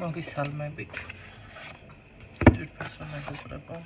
მოგისალმებით. ძვირფასო მეგობრებო.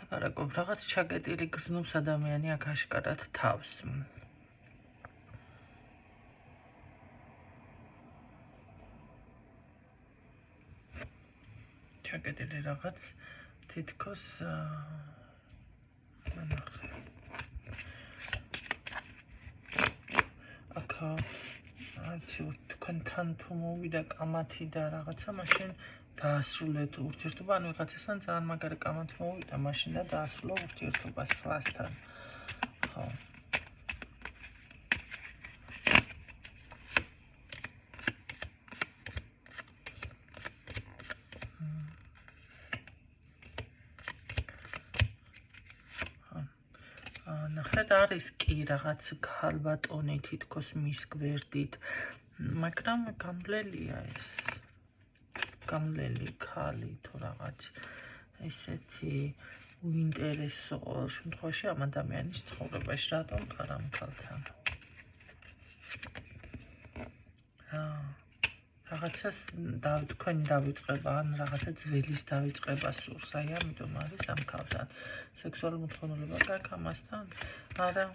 ლაპარაკობ, რაღაც ჩაგეტილი გრძნობს ადამიანი აქ აშკარად თავს. ჩაგეტილი რაღაც თითქოს აქ თქვენთან თუ მოვიდა კამათი და რაღაცა, მაშინ დაასრულეთ ურთიერთობა, ან ვიღაცასთან ძალიან მაგარი კამათი მოვიდა, მაშინ და დაასრულო ურთიერთობა სხვასთან. ხო. ნახეთ, არის კი რაღაც ქალბატონი თითქოს მის გვერდით, მაგრამ გამლელია ეს. გამლელი ქალი თუ რაღაც ესეთი უინტერესო შემთხვევაში ამ ადამიანის ცხოვრებაში, რატომ ხარ ამ ქალთან? რაღაცას თქვენი დავიწყება, ან რაღაცა ძველის დავიწყება სურს, აი ამიტომ არის ამ ქალთან. სექსუალური მოთხოვნილება გაქვს ამასთან? არა.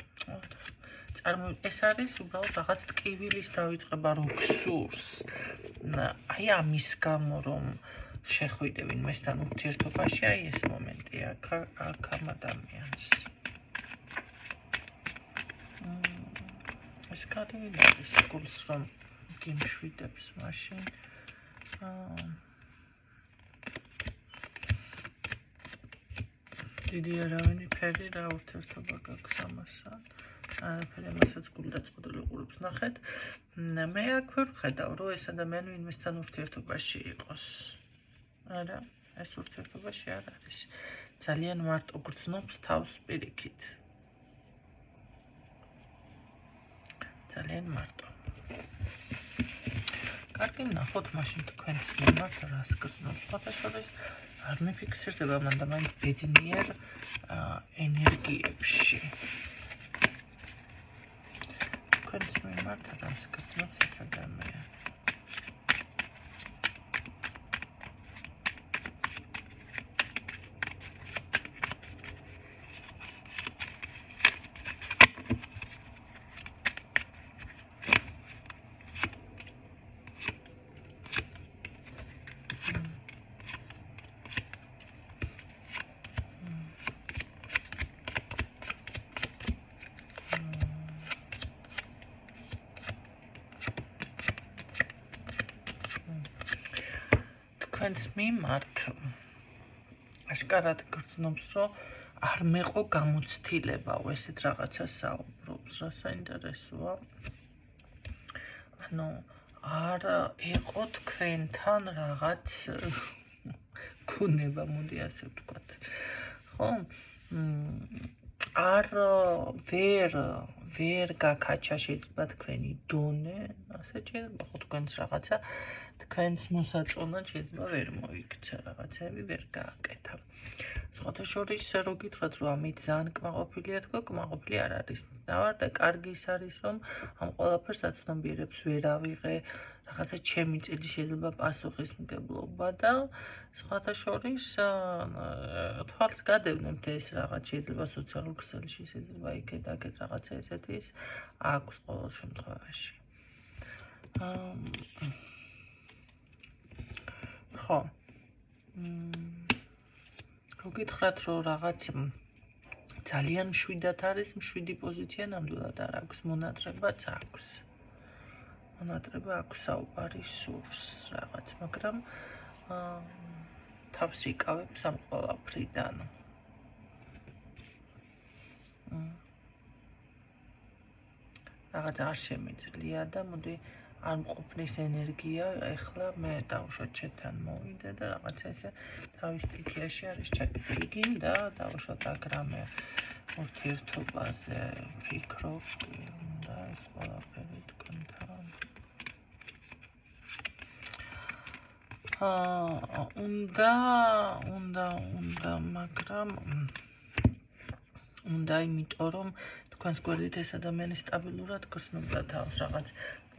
ეს არის უბრალოდ რაღაც ტკივილის დავიწყება, რო გსურს. აი ამის გამო რომ შეხვიდე ვინმესთან ურთიერთობაში, აი ეს მომენტია აქ ამ ადამიანს. ეს კარი არის გულს რომ გიმშვიდებს მაშინ. დიდი არავინი ფერი რა ურთიერთობა გაქვს ამასთან. არაფერი მასაც გულდაწყვეტილი უყურებს. ნახეთ, მე აქ ვერ ვხედავ, რომ ეს ადამიანი ვინმესთან ურთიერთობაში იყოს. არა, ეს ურთიერთობაში არ არის. ძალიან მარტო გრძნობს თავს პირიქით. ძალიან მარტო. კარგი, ნახოთ მაშინ თქვენს მიმართ რას გრძნობს. ფოტოშოპის არ მიფიქსირდება მან და მაინც ბედნიერ ენერგიებში. თქვენს მიმართ რას გრძნობს ეს ადამიანი. თქვენს მიმართ აშკარად გრძნობს, რომ არ მეყო გამოცდილება, ესეთ რაღაცას საუბრობს, რა საინტერესოა. ანუ არ ეყო თქვენთან რაღაც გუნება, მოდი ასე ვთქვათ. ხო? არ ვერ გაკაჩა შეიძლება თქვენი დონე, ასე შეიძლება ხო თქვენს რაღაცა თქვენს მოსაწონად შეიძლება ვერ მოიქცა, რაღაცები ვერ გააკეთა. სხვათა შორის რო გითხრათ, რომ ამით ძალიან კმაყოფილია, თქო, კმაყოფილი არ არის. დავარ და კარგი ის არის, რომ ამ ყველაფერს აცნობიერებს ვერ ავიღე, რაღაცა ჩემი წილი შეიძლება პასუხისმგებლობა და სხვათა შორის თვალს გადევნებთ ეს რაღაც შეიძლება სოციალურ ქსელში, შეიძლება იქეთ რაღაცა ესეთი ის აქვს ყოველ შემთხვევაში. ხო. რო გითხრათ, რომ რაღაც ძალიან მშვიდად არის, მშვიდი პოზიცია ნამდვილად არ აქვს, მონატრებაც აქვს. მონატრება აქვს საუბარი სურს რაღაც, მაგრამ თავს იკავებს ამ ყველაფრიდან. რაღაც არ შემიძლია და მოდი არ მყოფნის ენერგია, ეხლა მე დავუშვათ შეთან მოვიდე და რაღაცა ესე თავის სტიქიაში არის ჩაკეტილი გინდა დავუშვათ აგრამე ურთიერთობაზე ფიქრობ და ეს ყველაფერი თქვენთან. მაგრამ უნდა იმიტომ რომ თქვენს გვერდით ეს ადამიანი სტაბილურად გრძნობდა თავს რაღაც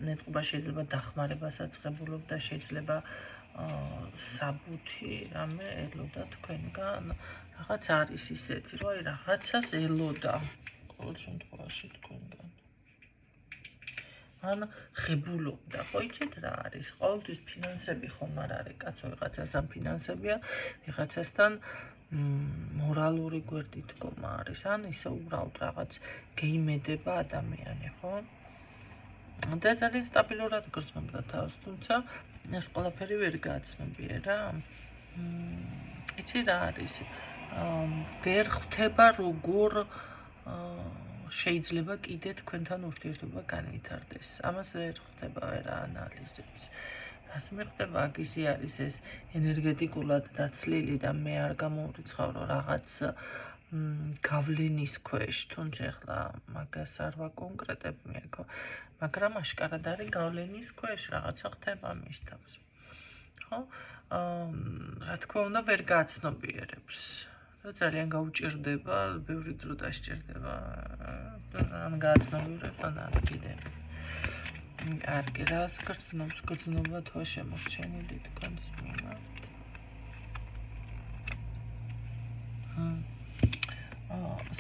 ნეტყობა შეიძლება დახმარებას აწყებულობდა შეიძლება საბუთი რამე ელოდა თქვენგან რაღაც არის ისეთი რომ აი რაღაცას ელოდა ყოველ შემთხვევაში თქვენგან ან ხებულობდა ხო იცით რა არის ყოველთვის ფინანსები ხომ არ არის კაცო ვიღაცასთან ფინანსებია ვიღაცასთან მორალური გვერდი დგომა არის ან ისე უბრალოდ რაღაც გეიმედება ადამიანი ხო და ძალიან სტაბილურად გრძნობდა თავს, თუმცა ეს ყველაფერი ვერ გააცნობიერა. იცი რა არის? ვერ ხვდება როგორ შეიძლება კიდე თქვენთან ურთიერთობა განვითარდეს. ამას ვერ ხვდება ვერ აანალიზებს. რას მიხვდება აგისი არის ეს ენერგეტიკულად დაცლილი და მე არ გამოვრიცხავ რომ რაღაც გავლენის ქვეშ, თუნდაც ახლა მაგას არ ვაკონკრეტებ მეკო, მაგრამ აშკარად არის გავლენის ქვეშ რაღაცა ხდება მის თავს. ხო? რა თქმა უნდა ვერ გააცნობიერებს. და ძალიან გაუჭირდება, ბევრი დრო დასჭირდება. ან გააცნობიერებს, ან არ კიდე. კარგი, რას გრძნობს გრძნობა თვა შემორჩენილი თქვენს მიმართ.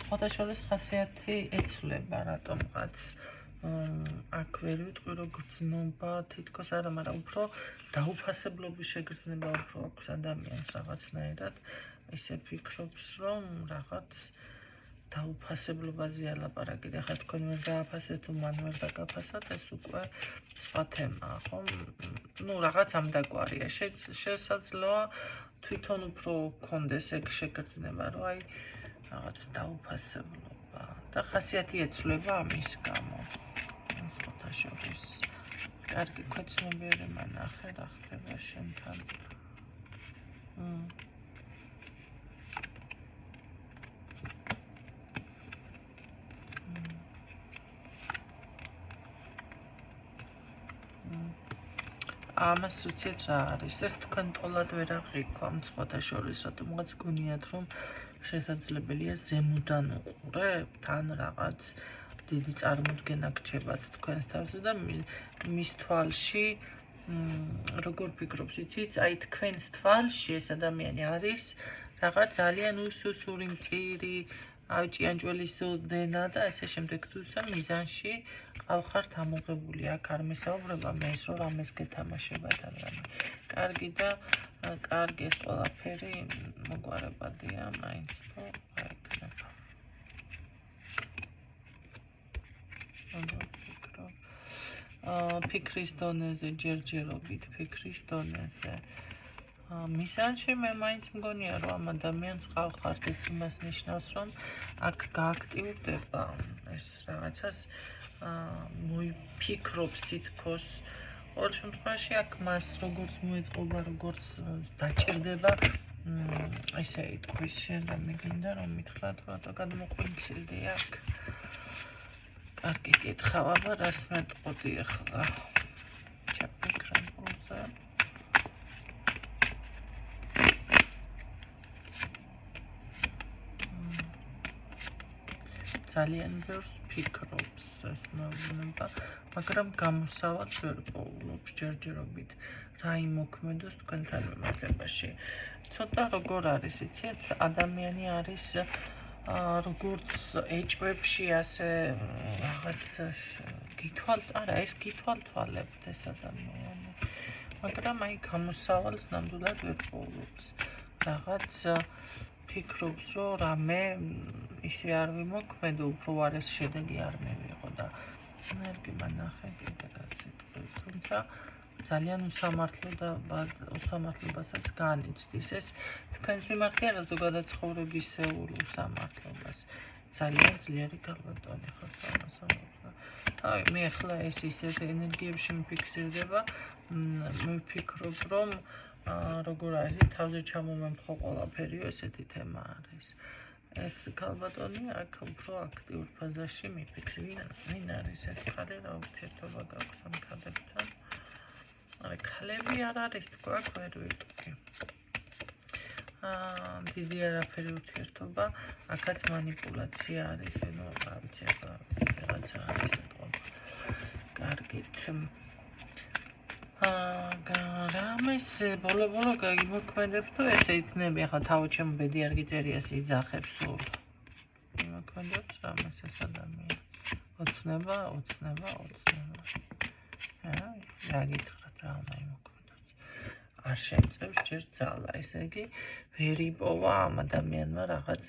სხვათა შორის ხასიათი ეცვლება რატომღაც აქ ვერ ვიტყვი რომ გრძნობა თითქოს არა, მაგრამ უფრო დაუფასებლობის შეგრძნება უფრო აქვს ადამიანს რაღაცნაირად ისე ფიქრობს რომ რაღაც დაუფასებლობაზე ალაპარაკი და ხა თქვენ ვერ დააფასეთ თუ მან ვერ დაგაფასათ ეს უკვე სხვა თემაა ხო? ნუ რაღაც ამდაგვარია შესაძლოა თვითონ უფრო გქონდეს ეგ შეგრძნება რომ აი რაღაც დაუფასებლობა და ხასიათი ეცვლება ამის გამო. სხვათა შორის. კარგი, ქვეცნობიერება მანახე რა ხდება შენთან. ამას ვიცით რა არის, ეს თქვენ ტოლად ვერ აღიქვამთ სხვათა შორის, რატომღაც გონიათ რომ შესაძლებელია ზემოდან უყურებთ, ან რაღაც დიდი წარმოდგენა გჩებათ თქვენს თავზე და მის თვალში როგორ ფიქრობს, იცით, აი თქვენს თვალში ეს ადამიანი არის რაღაც ძალიან უსუსური მწირი ჭიანჭველის დენა და ესე შემდეგ თუმცა მიზანში ყავხართ ამოღებული აქ არ მესაუბრება მე ის რომ რამეს გეთამაშებათ ან რამე კარგი და კარგი ეს ყველაფერი მოგვარებადია მაინც თუ არ იქნება ფიქრის დონეზე ჯერჯერობით ფიქრის დონეზე მისანში მე მაინც მგონია რომ ამ ადამიანს ყავხართ ეს იმას ნიშნავს რომ აქ გააქტიურდება ეს რაღაცას მოიფიქრობს თითქოს ყოველ შემთხვევაში აქ მას როგორც მოეწყობა როგორც დაჭირდება ესე იტყვის შენ რამე გინდა რომ მითხრათ რატო გადმოყვინცილდი აქ კარგი კითხავ აბა რას მეტყოდი ახლა ჩაფიქრე პულზე ძალიან ბევრს ფიქრობს ეს მეუბნება, მაგრამ გამოსავალ ვერ პოულობს ჯერჯერობით რა იმოქმედოს თქვენთან მიმართებაში. ცოტა როგორ არის, იცით, ადამიანი არის როგორც ეჭვებში, ასე რაღაც არა, ეს გითვალთვალებთ ეს ადამიანი. მაგრამ აი გამოსავალს ნამდვილად ვერ პოულობს. რაღაც ფიქრობს, რომ რამე ისე არ ვიმოქმედო, უფრო არ ეს შედეგი არ მივიღო და მერგი მანახე კიდე რა სიტყვებს, თუმცა ძალიან უსამართლობასაც განიცდის ეს თქვენს მიმართ არა ზოგადად ცხოვრებისეულ უსამართლობას. ძალიან ძლიერი გალბატონი ხართ ამასამართლა. აი მე ახლა ეს ისეთ ენერგიებში მიფიქსირდება, მე ვფიქრობ, რომ როგორ არის თავზე ჩამომემხო ყველაფერი ესეთი თემა არის. ეს გალბატონი აქ უფრო აქტიურ ფაზაში მიფიქსირდება. ვინ არის ეს ხალე, რა ურთიერთობა გაქვს ამ ქალებთან? არა, ქალები არ არის თქვა, ვერ ვიტყვი. დიდი არაფერი ურთიერთობა, აქაც მანიპულაცია არის, ნუ რა ვიცი, რაღაცა არის თქო. კარგით. რამეს ბოლო იმოქმედებს თუ ესე იქნება, ახლა თავი ჩემ ბედი არ გიწერია სიძახებს სულ. იმოქმედებს რამეს ეს ადამიანი. ოცნება. რა გითხრათ რა უნდა იმოქმედოს. არ შემწევს ჯერ ძალა, ესე იგი ვერ იპოვა ამ ადამიანმა რაღაც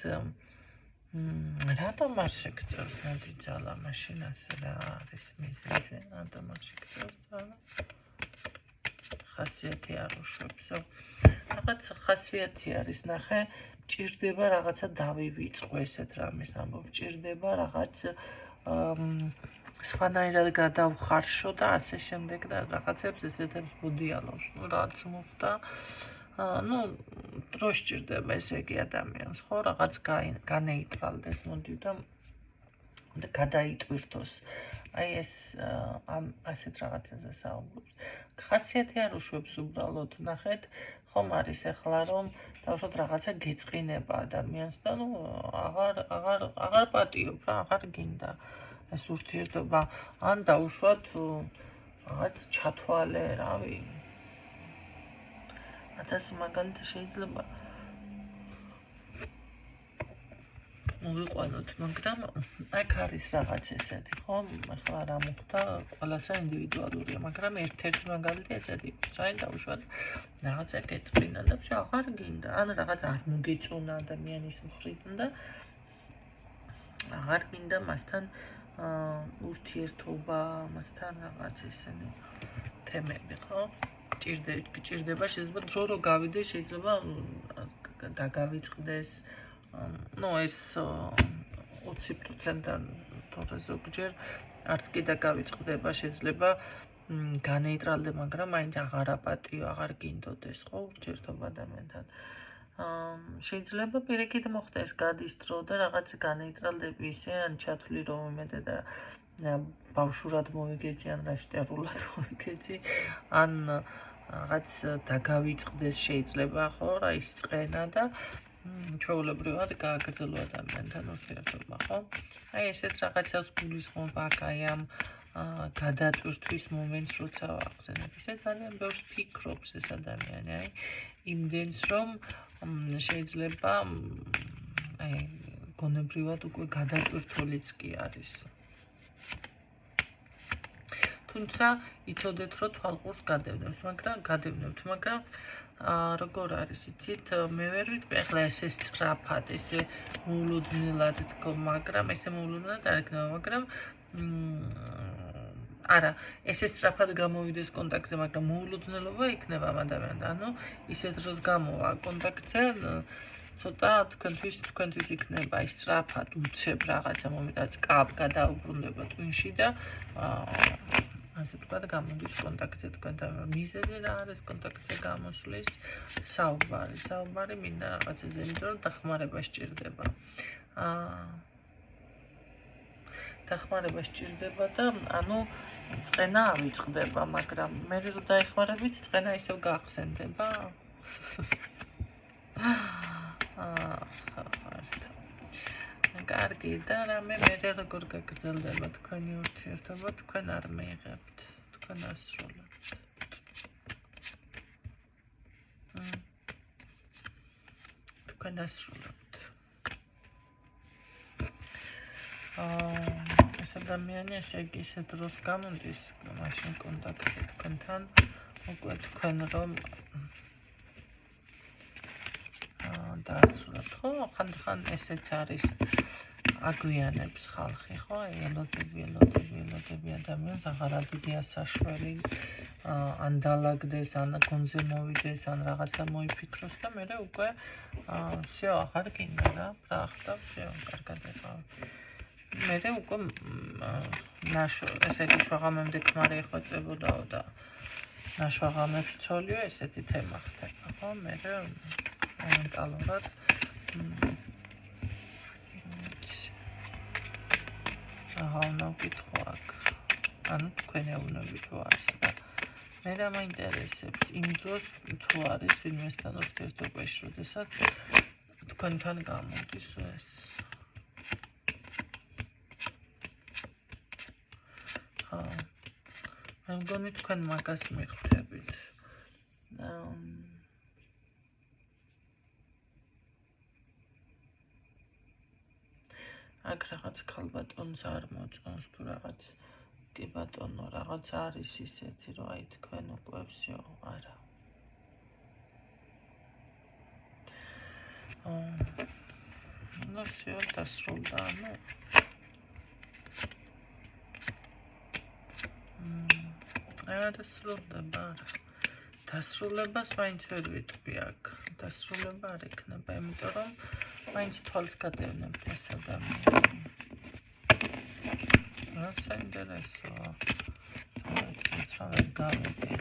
რატომ არ შეგწევს მოდი ძალა მაშინ ასე რა არის მიზეზი, რატომ არ შეგწევს ძალა? ხასიათი არ უშვებსო. რაღაც ხასიათი არის, ნახე, ჭირდება რაღაცა დავივიწყო ესეთ რამეს ამბობ, ჭირდება რაღაც სხვანაირად გადავხარშო და ასე შემდეგ და რაღაცებს ესეთებს მოდიალობს. ნუ რაც მოხდა, ნუ დრო სჭირდება ესე იგი ადამიანს, ხო, რაღაც განეიტრალდეს მოდი და გადაიტვირთოს. აი ეს ასეთ რაღაცაზე საუბრობს. ხასიათი არ უშვებს უბრალოდ, ნახეთ, ხომ არის ახლა რომ თავშოთ რაღაცა გეწყინება ადამიანს და ნუ აღარ პატიობ რა, აღარ გინდა ეს ურთიერთობა, ან დაუშვათ რაღაც ჩათვალე, რავი. 1000 მაგალითი შეიძლება მოვიყვანოთ, მაგრამ აქ არის რაღაც ესეთი, ხო? ახლა რა მოხდა, ყველასა ინდივიდუალურია, მაგრამ ერთ-ერთი მაგალითი ესეთი, საერთოდ დაუშვათ რაღაცა გეწყინა და აღარ გინდა, ან რაღაც არ მოგეწონა ადამიანის მხრიდან და აღარ გინდა მასთან ურთიერთობა, მასთან რაღაც ესენი თემები, ხო? ჭირდება, შეიძლება დრო რო გავიდეს, შეიძლება დაგავიწყდეს. ნუ ეს 20%-დან თორე ზოგჯერ არც კი დაგავიწყდება, შეიძლება განეიტრალდე, მაგრამ მაინც აღარ აპატიო, აღარ გინდოდეს, ხო, ურთიერთობა ადამიანთან. შეიძლება პირიქით მოხდეს, გადის დრო და რაღაც განეიტრალდები ისე, ან ჩათვლი რომ იმედე და ბავშვურად მოვიგეცი, ან რა შტერულად მოვიგეცი, ან რაღაც დაგავიწყდეს შეიძლება, ხო, რა ის წყენა და ჩვეულებრივად გააგრძელო ადამიანთან ურთიერთობა, ხო? აი ესეთ რაღაცას გულისხმობ აქ აი ამ გადატვირთვის მომენტს როცა ვახსენებ, ისე ძალიან ბევრს ფიქრობს ეს ადამიანი, აი იმდენს რომ შეიძლება აი გონებრივად უკვე გადატვირთულიც კი არის. თუმცა იცოდეთ რომ თვალყურს გადევნებთ, მაგრამ როგორ არის, იცით, მე ვერ ვიტყვი ახლა ესე სწრაფად, ესე მოულოდნელად თქო, მაგრამ ესე მოულოდნელად არ იქნება, მაგრამ არა, ესე სწრაფად გამოვიდეს კონტაქტზე, მაგრამ მოულოდნელობა იქნება ამ ადამიანთან, ანუ ისეთ დროს გამოვა კონტაქტზე, ცოტა თქვენთვის იქნება ის სწრაფად უცებ რაღაცა მომენტა წკაბ გადაუბრუნდება ტვინში და ასე თქვა და გამოდის კონტაქტზე თქვენთან. მიზეზი რა არის კონტაქტზე გამოსვლის? საუბარი მინდა რაღაცაზე, იმიტომ რომ დახმარება სჭირდება. დახმარება სჭირდება და ანუ წყენა ავიწყდება, მაგრამ მე რო დაეხმარებით, წყენა ისევ გაახსენდება. კარგი და რამე მე როგორ გაგრძელდება თქვენი ურთიერთობა, თქვენ არ მიიღებთ, თქვენ ასრულებთ. თქვენ ასრულებთ. ეს ადამიანი ესე იგი ისე დროს გამოდის, მაშინ კონტაქტი თქვენთან, უკვე თქვენ რომ დაასრულებთ, ხო? ხანდახან ესეც არის აგვიანებს ხალხი, ხო? ელოდები ადამიანს აღარ ადიდია საშველი, ან დალაგდეს, ან გონზე მოვიდეს, ან რაღაცა მოიფიქროს და მე უკვე всё, აღარ გინდა რა, ბრახტა, всё, კარგად ეყავი. მე უკვე ესე იგი შვაღამემდე ქმარი ეხვეწებოდაო და ნაშვაღამებს ცოლიო, ესეთი თემა ხდება, ხო? მე მომენტალურად აღარ ვკითხო აქ, ანუ თქვენ ეუბნებით თუ არის და მე რა მაინტერესებს იმ დროს თუ არის ვინმესთან ურთიერთობაში, როდესაც თქვენთან გამოდის ეს. მე მგონი თქვენ მაგას მიხვდებით. აქ რაღაც ქალბატონს არ მოწონს თუ რაღაც კი ბატონო რაღაც არის ისეთი რომ აი თქვენ უკვე всё არა. ну всё დასრულდა, ну დასრულდება არა. დასრულებას მაინც ვერ ვიტყვი აქ. დასრულება არ იქნება, იმიტომ რომ მაინც თვალს გადევნებთ ეს ადამიანი. რა საინტერესოა. ცალ გავიგე.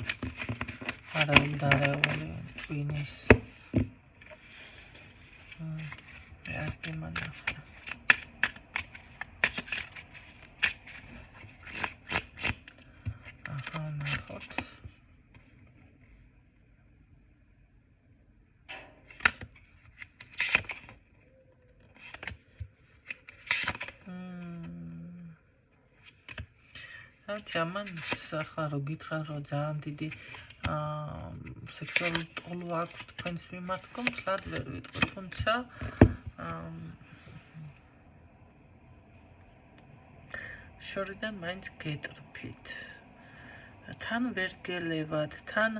არავინდარეული ტვინის. არ გიმანახა. ნახოთ. ამან ახლა რო გითხრა რომ ძალიან დიდი სექსუალური ტოლო აქვს თქვენს მიმართ, თლად ვერ ვიტყვი, თუმცა შორიდან მაინც გეტრფით. თან ვერ გელევათ, თან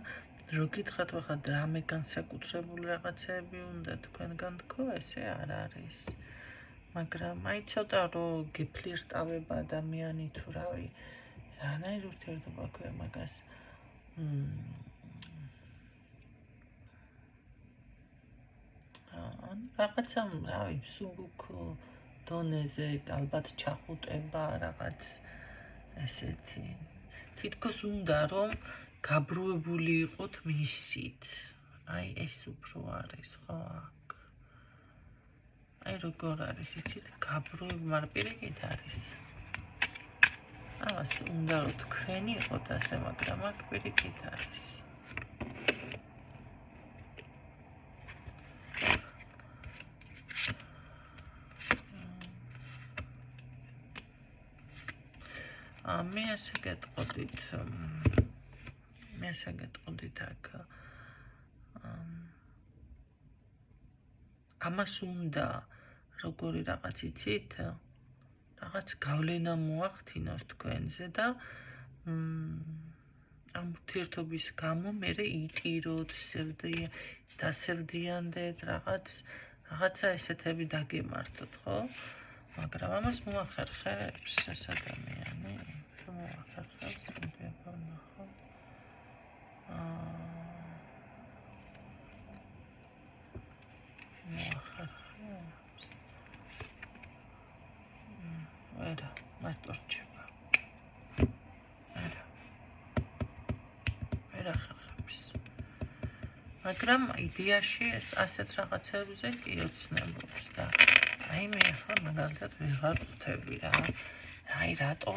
რო გითხრათ ახლა რამე განსაკუთრებული რაღაცები უნდა თქვენგან თქო, ესე არ არის. მაგრამ აი ცოტა რო გეფლირტავება ადამიანი თუ რავი რანაირ ურთიერთობა ქვია მაგას რაღაცა რავი სუბუქ დონეზე ალბათ ჩახუტება რაღაც ესეთი თითქოს უნდა რომ გაბრუებული იყოთ მისით აი ეს უფრო არის ხო აქ აი როგორ არის იცით გაბრუებული მაგრამ პირიქით არის ამას უნდა რომ თქვენი იყოთ ასე მაგრამ აქ პირიქით არის მე ასე გეტყოდით აქ ამას უნდა როგორი რაღაც იცით რაღაც გავლენა მოახდინოს თქვენზე და ამ ურთიერთობის გამო მე იტიროთ, დასევდიანდეთ რაღაცა ესეთები დაგემართოთ, ხო? მაგრამ ამას მოახერხებს ეს ადამიანი. მოახერხებს, მოდიება ვნახავ. მოახერხებს. ვერა, მარტო რჩება. ვერ ახერხებს. მაგრამ იდეაში ეს ასეთ რაღაცებზე კი ოცნებობს და აი მე ახლა მაგალითად ვეღარ ხვდები რა. აი რატო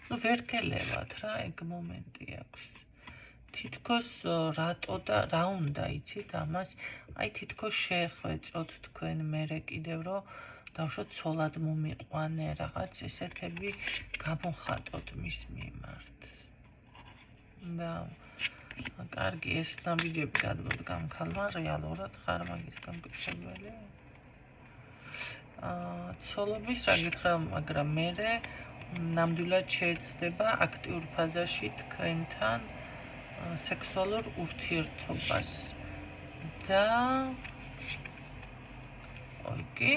ნუ ვერ გელევათ რა ეგ მომენტი აქვს. თითქოს რატო და რა უნდა იცით ამას? აი თითქოს შეეხვეწოთ თქვენ მერე კიდევ რომ დავშოთ ცოლად მომიყვანე რაღაც ესეთები გამოხატოთ მის მიმართ. და კარგი ეს ნაბიჯები გადმოდგა ქალმა რეალურად ხარ მაგის გამკეთებელი? ცოლობის რა გითხრა, მაგრამ მერე ნამდვილად შეეცდება აქტიურ ფაზაში თქვენთან სექსუალურ ურთიერთობას და კი,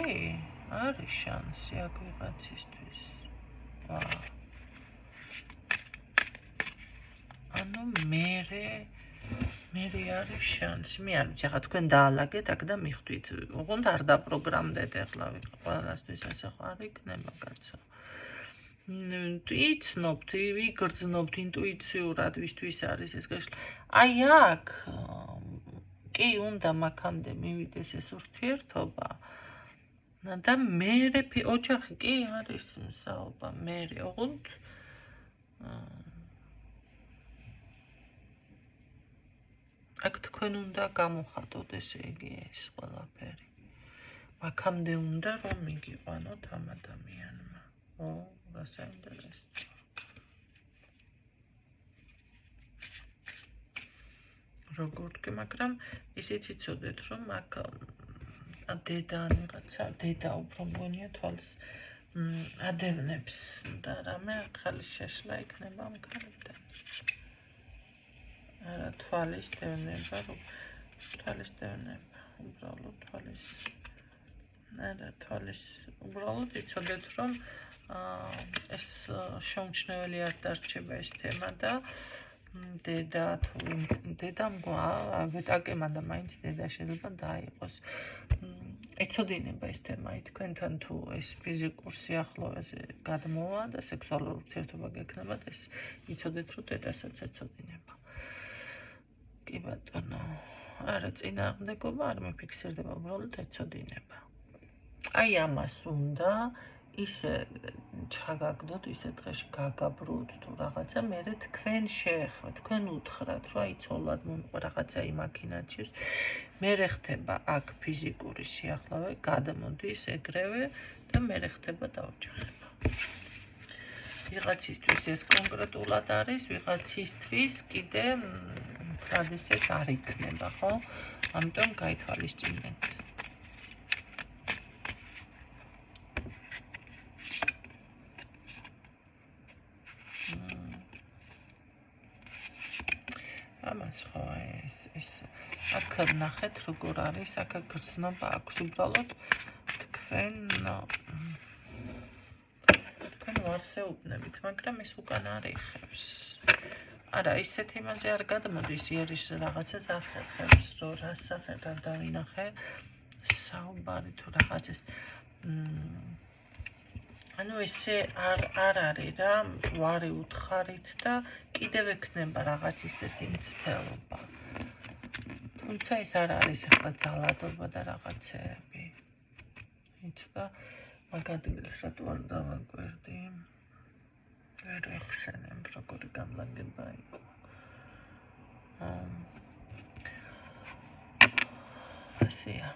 არის შანსი აქ ვიღაცისთვის. ანუ მერე არის შანსი. მე არ ვიცი, ახლა თქვენ დაალაგეთ აქ და მიხვდით. ოღონდ არ დაპროგრამდეთ ახლა ყველასთვის ასე ხო არ იქნება კაცო. იცნობთ, ვიგრძნობთ ინტუიციურად, ვისთვის არის ეს გაშლა. აი აქ კი უნდა მაქამდე მივიდეს ეს ურთიერთობა. და მერე ოჯახი კი არის მსაუბრა, მერე ოღონდ აქ თქვენ უნდა გამოხატოთ ესე იგი ეს ყველაფერი. მაქამდე უნდა რომ მიგიყვანოთ ამ ადამიანმა. რა საინტერესო. როგორ თქვი, მაგრამ ისიც იცოდეთ რომ აქ დედა ან ვიღაცა დედა უფრო მგონია თვალს ადევნებს და რამე ახალი შეშლა იქნება ამ ქალიდან. არა თვალის დევნება, თვალის დევნება, უბრალოდ თვალის. არა თვალის, უბრალოდ იცოდეთ რომ ეს შეუმჩნეველი არ დარჩება ეს თემა და დედა თუ დედა ვეტაკემა და მაინც დედა შეიძლება დაიყოს. ეცოდინება ეს თემა თქვენთან თუ ეს ფიზიკურ სიახლოვეზე გადმოვა და სექსუალური ურთიერთობა გექნება და ეს იცოდეთ რომ დედასაც ეცოდინება. კი ბატონო, არა წინააღმდეგობა არ მიფიქსირდება, უბრალოდ ეცოდინება. აი ამას უნდა ისე ჩაგაგდოთ, ისე დღეში გაგაბროთ თუ რაღაცა, მერე თქვენ შეეხმათ, თქვენ უთხრათ, რომ აი ცოლად მომიყვა რაღაცა იმ აქინაჩის, მერე ხდება აქ ფიზიკური სიახლოვე, გადამოდის ეგრევე და მერე ხდება დაოჯახება. ვიღაცისთვის ეს კონკრეტულად არის, ვიღაცისთვის კიდე თრად ისეთ არ იქნება, ხო? ამიტომ გაითვალისწინეთ. ამას ხო ეს აქ ნახეთ როგორ არის, აქ გრძნობა აქვს უბრალოდ თქვენ ვარსეუბნებით, მაგრამ ეს უკან არ იხევს. არა, ისეთ იმაზე არ გადმოდის იერიშ რაღაცას ახერხებს, რომ რას სახეთ არ დავინახე საუბარი თუ რაღაცას. ანუ ესე არ არის რა, ვარი უთხარით და კიდევ ექნება რაღაც ისეთი მცდელობა. თუმცა ეს არ არის ახლა ძალადობა და რაღაცეები. იცოდა მაგ ადგილს რატო არ დავაკვირდი? ვერ ეხსენებ როგორი განლაგება იყო. ასეა.